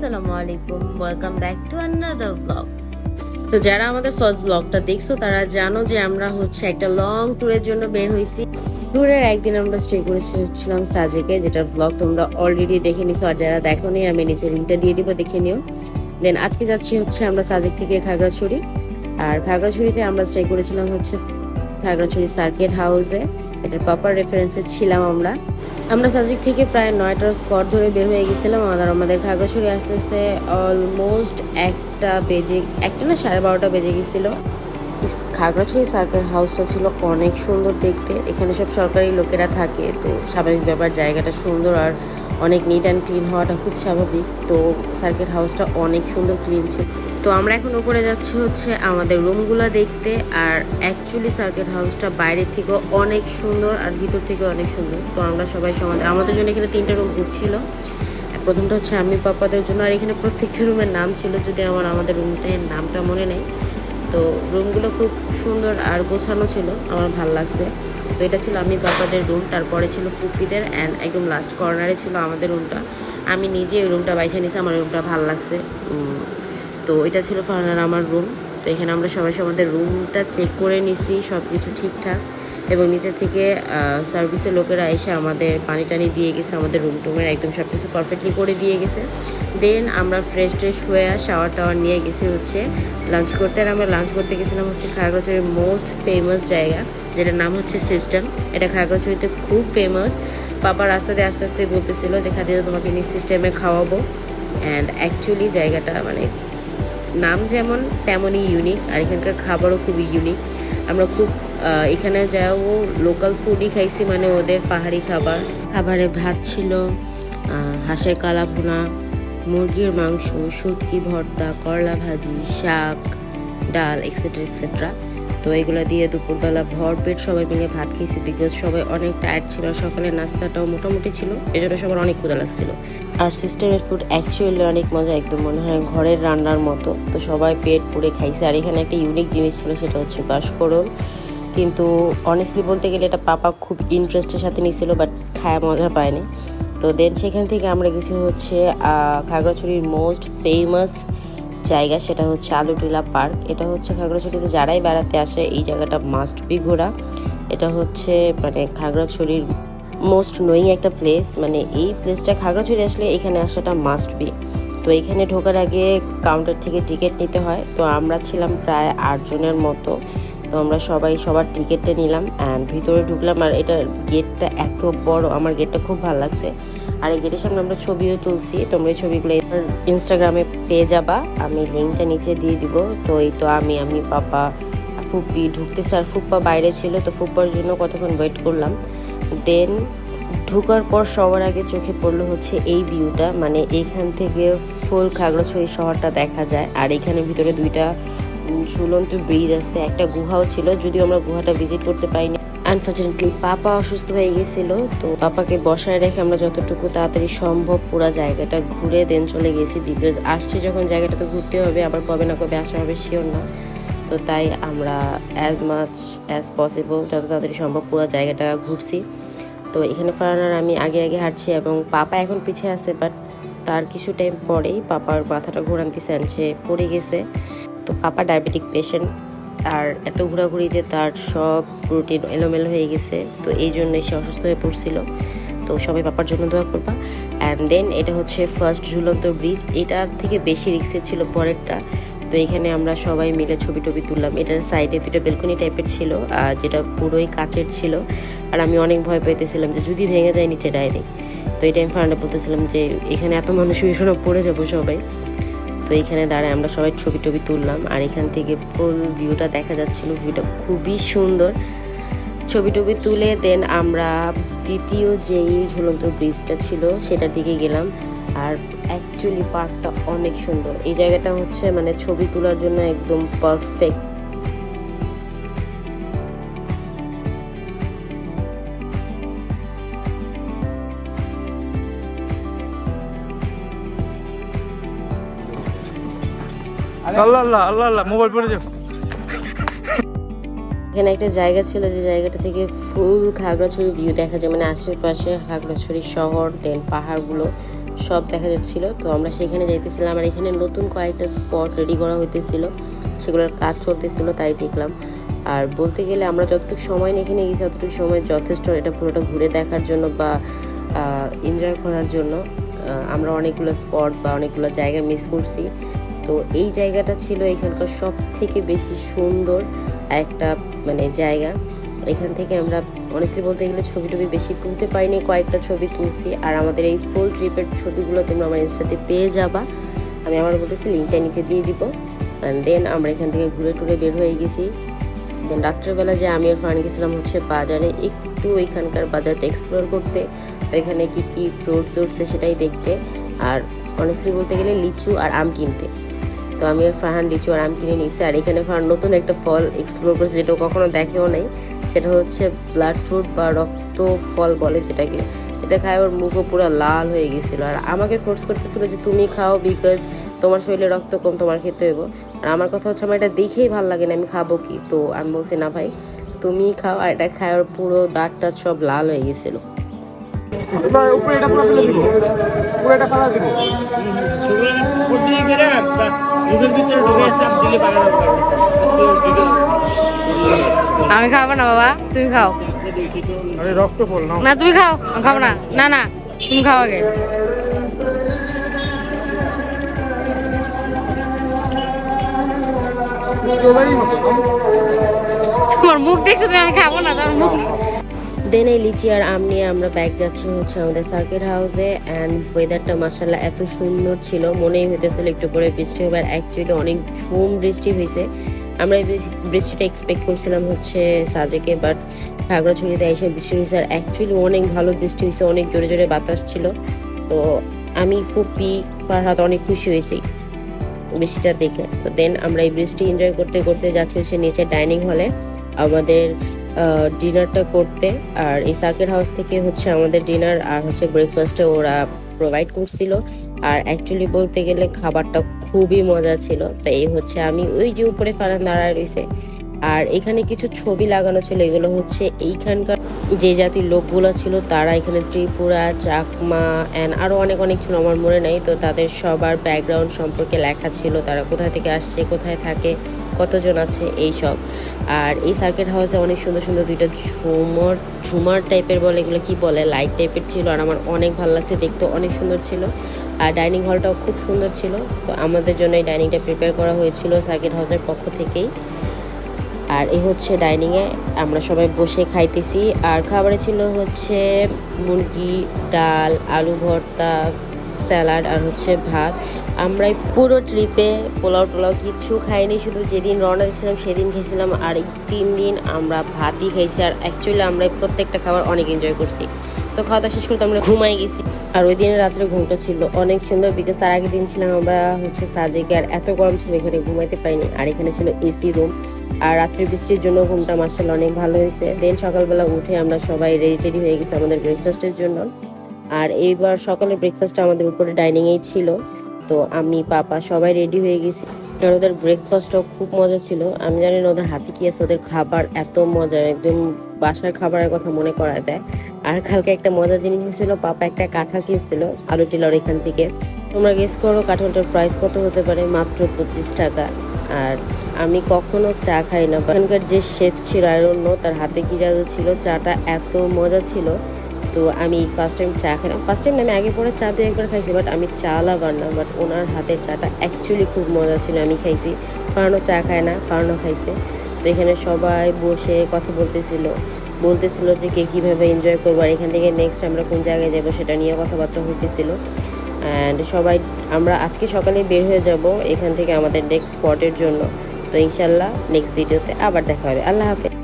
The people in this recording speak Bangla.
আসসালামু আলাইকুম, welcome back to another vlog. তো যারা আমাদের ফার্স্ট ব্লগটা দেখছো তারা জানো যে আমরা হচ্ছে একটা লং ট্যুরের জন্য বের হয়েছি। ট্যুরের একদিন আমরা স্টে করেছিলাম সাজেকে, যেটার ভ্লগ তোমরা অলরেডি দেখে নিছো, আর যারা দেখোনি আমি নিচে লিঙ্কটা দিয়ে দিব, দেখে নিও। দেন আজকে যাচ্ছি হচ্ছে আমরা সাজেক থেকে খাগড়াছড়ি, আর খাগড়াছড়িতে আমরা স্টে করেছিলাম হচ্ছে খাগড়াছড়ি সার্কিট হাউসে। এটার প্রপার রেফারেন্সে ছিলাম আমরা সাজেক থেকে প্রায় 9টার স্কট ধরে বের হয়ে গেছিলাম। আমাদের খাগড়াছড়ি আস্তে আস্তে অলমোস্ট একটা না 12:30 বেজে গেছিলো। খাগড়াছড়ি সার্কিট হাউসটা ছিল অনেক সুন্দর দেখতে। এখানে সব সরকারি লোকেরা থাকে, তো স্বাভাবিক ব্যাপার, জায়গাটা সুন্দর আর অনেক নিট অ্যান্ড ক্লিন হওয়াটা খুব স্বাভাবিক। তো সার্কিট হাউসটা অনেক সুন্দর ক্লিন ছিল। তো আমরা এখন উপরে যাচ্ছি হচ্ছে আমাদের রুমগুলো দেখতে। আর অ্যাকচুয়ালি সার্কিট হাউসটা বাইরের থেকেও অনেক সুন্দর আর ভিতর থেকে অনেক সুন্দর। তো আমরা সবাই আমাদের জন্য এখানে 3টা রুম বুক ছিল। প্রথমটা হচ্ছে আমি পাপাদের জন্য, আর এখানে প্রত্যেকটা রুমের নাম ছিল, যদি আমাদের রুমটার নামটা মনে নেই। তো রুমগুলো খুব সুন্দর আর গোছানো ছিল, আমার ভালো লাগছে। তো এটা ছিল আমি পাপাদের রুম, তারপরে ছিল ফুপিদের, অ্যান্ড একদম লাস্ট কর্নারে ছিল আমাদের রুমটা। আমি নিজে ওই রুমটা বাইছে নিয়েছি, আমার রুমটা ভালো লাগছে। তো এটা ছিল ফারহানার আমার রুম। তো এখানে আমরা সবাই আমাদের রুমটা চেক করে নিছি, সব কিছু ঠিকঠাক। এবং নিচে থেকে সার্ভিসের লোকেরা এসে আমাদের পানি টানি দিয়ে গেছে, আমাদের রুমের একদম সব কিছু পারফেক্টলি করে দিয়ে গেছে। দেন আমরা ফ্রেশ হয়ে শাওয়ার টাওয়ার নিয়ে গেছি হচ্ছে লাঞ্চ করতে। আর আমরা লাঞ্চ করতে গেছিলাম হচ্ছে খাগড়াছড়ির মোস্ট ফেমাস জায়গা, যেটার নাম হচ্ছে সিস্টেম। এটা খাগড়াছড়িতে খুব ফেমাস। পাপা রাস্তাতে আস্তে আস্তে বলতেছিল যে খাদিজা তোমাকে নিয়ে সিস্টেমে খাওয়াবো। অ্যান্ড অ্যাকচুয়ালি জায়গাটা মানে নাম যেমন তেমনই ইউনিক, আর এখানকার খাবারও খুবই ইউনিক। আমরা খুব এখানে যাও লোকাল ফুডই খাইছি, মানে ওদের পাহাড়ি খাবারে ভাত ছিল, হাঁসের কালা ভুনা, মুরগির মাংস, শুটকি ভর্তা, করলা ভাজি, শাক, ডাল, এক্সেট্রা এক্সেট্রা। তো এগুলো দিয়ে দুপুরবেলা ভরপেট সবাই মিলে ভাত খেয়েছি, বিকজ সবাই অনেক টায়ার্ড ছিল। সকালে নাস্তাটাও মোটামুটি ছিল, এজন্য সবার অনেক ক্ষুধা লাগছিল। আর সিস্টেমের ফুড অ্যাকচুয়ালি অনেক মজা, একদম মনে হয় ঘরের রান্নার মতো। তো সবাই পেট পুড়ে খাইছে। আর এখানে একটা ইউনিক জিনিস ছিল, সেটা হচ্ছে বাঁশকড়ল। কিন্তু অনেস্টলি বলতে গেলে এটা পাপা খুব ইন্টারেস্টের সাথে নিয়েছিল, বাট খায়া মজা পায়নি। তো দেন সেখান থেকে আমরা গেছি হচ্ছে খাগড়াছড়ির মোস্ট ফেমাস জায়গা, সেটা হচ্ছে আলুটিলা পার্ক। এটা হচ্ছে খাগড়াছড়িতে যারাই বেড়াতে আসে এই জায়গাটা মাস্ট বি ঘোরা। এটা হচ্ছে মানে খাগড়াছড়ির মোস্ট নোয়িং একটা প্লেস, মানে এই প্লেসটা খাগড়াছড়ি আসলে এখানে আসাটা মাস্ট বি। তো এখানে ঢোকার আগে কাউন্টার থেকে টিকিট নিতে হয়। তো আমরা ছিলাম প্রায় 8 জনের মতো। তো আমরা সবাই সবার টিকিটটা নিলাম অ্যান্ড ভিতরে ঢুকলাম। আর এটার গেটটা এত বড়, আমার গেটটা খুব ভালো লাগছে। আর এই গেটের সামনে আমরা ছবিও তুলছি, তোমরা এই ছবিগুলো ইনস্টাগ্রামে পেয়ে যাবা, আমি লিঙ্কটা নিচে দিয়ে দিব। তো এই তো আমি পাপা ফুপ্পি ঢুকতেছে, আর ফুপ্পা বাইরে ছিল, তো ফুপ্পার জন্য কতক্ষণ ওয়েট করলাম। দেন ঢুকার পর সবার আগে চোখে পড়লো হচ্ছে এই ভিউটা, মানে এইখান থেকে ফুল খাগড়াছড়ি শহরটা দেখা যায়। আর এখানে ভিতরে 2টা ঝুলন্ত ব্রিজ আছে, একটা গুহাও ছিল, যদিও আমরা গুহাটা ভিজিট করতে পাইনি। আনফর্চুনেটলি পাপা অসুস্থ হয়ে গেছিল, তো পাপাকে বসায় রেখে আমরা যতটুকু তাড়াতাড়ি সম্ভব পুরো জায়গাটা ঘুরে দেন চলে গেছি। বিকজ আসছি যখন জায়গাটা তো ঘুরতে হবে, আবার কবে না কবে আসা হবে শিওর না। তো তাই আমরা অ্যাজ মাচ অ্যাজ পসিবল যত তাড়াতাড়ি সম্ভব পুরো জায়গাটা ঘুরছি। তো এখানে ফারহানার আমি আগে হাঁটছি এবং পাপা এখন পিছিয়ে আছে, বাট তার কিছু টাইম পরেই পাপার মাথাটা ঘোরান্তিছে, সে পড়ে গেছে। তো পাপা ডায়াবেটিক পেশেন্ট, আর এত ঘোরাঘুরিতে তার সব রুটিন এলোমেলো হয়ে গেছে। তো এই জন্যই সে অসুস্থ হয়ে পড়ছিল। তো সবাই পাপার জন্য দোয়া করবা। অ্যান্ড দেন এটা হচ্ছে ফার্স্ট ঝুলন্ত ব্রিজ, এটার থেকে বেশি রিক্সের ছিল পরেরটা। তো এখানে আমরা সবাই মিলে ছবি টবি তুললাম। এটার সাইডে 2টা বেলকনি টাইপের ছিল, যেটা পুরোই কাচের ছিল। আর আমি অনেক ভয় পাইতেছিলাম যে যদি ভেঙে যায় নিচে ডাইরেক্ট। তো এই টাইম ফার্নান্ডে বলতেছিলাম যে এখানে এত মানুষ ভীষণ পড়ে যাবো সবাই। তো এখানে দাঁড়ায় আমরা সবাই ছবি টবি তুললাম, আর এখান থেকে ফুল ভিউটা দেখা যাচ্ছিল, ভিউটা খুবই সুন্দর। ছবি টবি তুলে দেন আমরা দ্বিতীয় যেই ঝুলন্ত ব্রিজটা ছিল সেটার দিকে গেলাম। আর অ্যাকচুয়ালি পার্কটা অনেক সুন্দর, এই জায়গাটা হচ্ছে মানে ছবি তোলার জন্য একদম পারফেক্ট। আল্লাহ আল্লাহ আল্লাহ আল্লাহ মোবাইল পড়ে যাও। এখানে একটা জায়গা ছিল যে জায়গাটা থেকে ফুল খাগড়াছড়ি ভিউ দেখা যায়, মানে আশেপাশে খাগড়াছড়ি শহর দেন পাহাড়গুলো সব দেখা যাচ্ছিল। তো আমরা সেখানে যাইতেছিলাম, আর এখানে নতুন কয়েকটা স্পট রেডি করা হইতেছিল, সেগুলোর কাজ চলতেছিল, তাই দেখলাম। আর বলতে গেলে আমরা যতটুকু সময় নিয়ে এখানে গেছি ততটুকু সময় যথেষ্ট এটা পুরোটা ঘুরে দেখার জন্য বা এনজয় করার জন্য। আমরা অনেকগুলো স্পট বা অনেকগুলো জায়গা মিস করছি। তো এই জায়গাটা ছিল এখানকার সব থেকে বেশি সুন্দর একটা মানে জায়গা। এখান থেকে আমরা অনেস্টলি বলতে গেলে ছবি টবি বেশি তুলতে পারিনি, কয়েকটা ছবি তুলছি। আর আমাদের এই ফুল ট্রিপের ছবিগুলো তোমরা আমার ইনস্টাতে পেয়ে যাবা, আমি আমার বলতেছি লিঙ্কটা নিচে দিয়ে দিব। অ্যান্ড দেন আমরা এখান থেকে ঘুরে টুরে বের হয়ে গেছি। দেন রাত্রেবেলা যে আমি আর ফান গেছিলাম হচ্ছে বাজারে, একটু এখানকার বাজারটা এক্সপ্লোর করতে, এখানে কি কি ফ্রুটস উঠছে সেটাই দেখতে, আর অনেস্টলি বলতে গেলে লিচু আর আম কিনতে। তো আমি আর ফারহান লিচু আর আম কিনে নিয়েছি। আর এখানে ফারহান নতুন একটা ফল এক্সপ্লোর করেছে যেটা কখনো দেখেও নাই, সেটা হচ্ছে ব্লাড ফ্রুট বা রক্ত ফল বলে যেটাকে। এটা খায় ওর মুখও পুরো লাল হয়ে গেছিলো, আর আমাকে ফোর্স করতেছিল যে তুমি খাও, বিকজ তোমার শরীরে রক্ত কম, তোমার খেতে হইব। আর আমার কথা হচ্ছে আমার এটা দেখেই ভালো লাগে না, আমি খাবো কি। তো আমি বলছি না ভাই তুমি খাও। আর এটা খায় ওর পুরো দাঁত টাত সব লাল হয়ে গেছিলো। আমি খাবো না বাবা, তুমি খাও। রক্ত ফল না তুমি খাও, আমি খাবো না। না না তুমি খাও আগে। তোমার মুখ দেখছো তুমি, আমি খাবো না তোমার মুখ। দেন এই লিচি আর আম নিয়ে আমরা ব্যাক যাচ্ছি হচ্ছে আমাদের সার্কিট হাউসে। অ্যান্ড ওয়েদারটা মাসাল্লাহ এত সুন্দর ছিল, মনেই হইতেছিল একটু করে বৃষ্টি হবে। আর অ্যাকচুয়ালি অনেক ঝুম বৃষ্টি হয়েছে। আমরা এই বৃষ্টিটা এক্সপেক্ট করছিলাম হচ্ছে সাজেকে, বাট খাগড়াছড়িতে এসে বৃষ্টি হয়েছে। আর অ্যাকচুয়ালি অনেক ভালো বৃষ্টি হয়েছে, অনেক জোরে জোরে বাতাস ছিল। তো আমি ফুপি ফারহাদ অনেক খুশি হয়েছি বৃষ্টিটা দেখে। তো দেন আমরা এই বৃষ্টি এনজয় করতে করতে যাচ্ছি হচ্ছে নিচে ডাইনিং হলে আমাদের ডিনারটা করতে। আর এই সার্কিট হাউস থেকে হচ্ছে আমাদের ডিনার আর হচ্ছে ব্রেকফাস্টে ওরা প্রোভাইড করছিল। আর অ্যাকচুয়ালি বলতে গেলে খাবারটা খুবই মজা ছিল। তো এই হচ্ছে আমি ওই যে উপরে ফারান দাঁড়ায় রয়েছে, আর এখানে কিছু ছবি লাগানো ছিল, এগুলো হচ্ছে এইখানকার যে জাতির লোকগুলো ছিল তারা, এখানে ত্রিপুরা, চাকমা অ্যান্ড আরও অনেক অনেক ছিল, আমার মনে নেই। তো তাদের সবার ব্যাকগ্রাউন্ড সম্পর্কে লেখা ছিল, তারা কোথা থেকে আসছে, কোথায় থাকে, কতজন আছে, এই সব। আর এই সার্কিট হাউসে অনেক সুন্দর সুন্দর দুইটা ঝুমার টাইপের বলে, এগুলো কি বলে, লাইট টাইপের ছিল। আর আমার অনেক ভালো লাগছে, দেখতে অনেক সুন্দর ছিল। আর ডাইনিং হলটাও খুব সুন্দর ছিল। তো আমাদের জন্য এই ডাইনিংটা প্রিপেয়ার করা হয়েছিল সার্কিট হাউসের পক্ষ থেকেই। আর এই হচ্ছে ডাইনিংয়ে আমরা সবাই বসে খাইতেছি। আর খাবারে ছিল হচ্ছে মুরগি, ডাল, আলু ভর্তা, স্যালাড আর হচ্ছে ভাত। আমরা পুরো ট্রিপে পোলাও টোলাও কিচ্ছু খাইনি, শুধু যেদিন রওনা দিয়েছিলাম সেদিন খেয়েছিলাম। আর এই 3 দিন আমরা ভাতই খাইছি। আর অ্যাকচুয়ালি আমরা প্রত্যেকটা খাবার অনেক এনজয় করছি। তো খাওয়া দাওয়া শেষ করতে আমরা ঘুমাই গেছি। আর ওই দিনের রাত্রে ঘুমটা ছিল অনেক সুন্দর, বিকজ তার আগের দিন ছিলাম আমরা হচ্ছে সাজেকে, আর এত গরম ছিল এখানে ঘুমাইতে পাইনি। আর এখানে ছিল এসি রুম। আর রাত্রে বৃষ্টির জন্য ঘুমটা মাসাল্লাহ অনেক ভালো হয়েছে। দেন সকালবেলা উঠে আমরা সবাই রেডি হয়ে গেছি আমাদের ব্রেকফাস্টের জন্য। আর এইবার সকালের ব্রেকফাস্টটা আমাদের উপরে ডাইনিংয়েই ছিল। তো আমি পাপা সবাই রেডি হয়ে গেছি। আর ওদের ব্রেকফাস্টও খুব মজা ছিল। আমি জানি না ওদের হাতে কি আছে, ওদের খাবার এত মজা, একদম বাসার খাবারের কথা মনে করায় দেয়। আর কালকে একটা মজার জিনিস হয়েছিল, পাপা একটা কাঁঠাল কিনছিল আলু টিলার এখান থেকে। তোমরা গেস করো কাঁঠালটার প্রাইস কত হতে পারে? মাত্র 25 টাকা। আর আমি কখনো চা খাই না, এখানকার যে শেফ ছিল আয়রন্য, তার হাতে কি জাদু ছিল, চাটা এত মজা ছিল। তো আমি ফার্স্ট টাইম চা খাই, ফার্স্ট টাইম আমি আগে পরে চা 2-1 বার খাইছি, বাট আমি চা লাভার না। বাট ওনার হাতের চাটা অ্যাকচুয়ালি খুব মজা ছিল, আমি খাইছি। ফারানো চা খায় না, ফারানো খাইছে। তো এখানে সবাই বসে কথা বলতেছিল যে কে কীভাবে এনজয় করবো, আর এখান থেকে নেক্সট আমরা কোন জায়গায় যাবো সেটা নিয়ে কথাবার্তা হইতেছিল। অ্যান্ড সবাই আমরা আজকে সকালে বের হয়ে যাব এখান থেকে আমাদের নেক্সট স্পটের জন্য। তো ইনশাল্লাহ নেক্সট ভিডিওতে আবার দেখা হবে। আল্লাহ হাফেজ।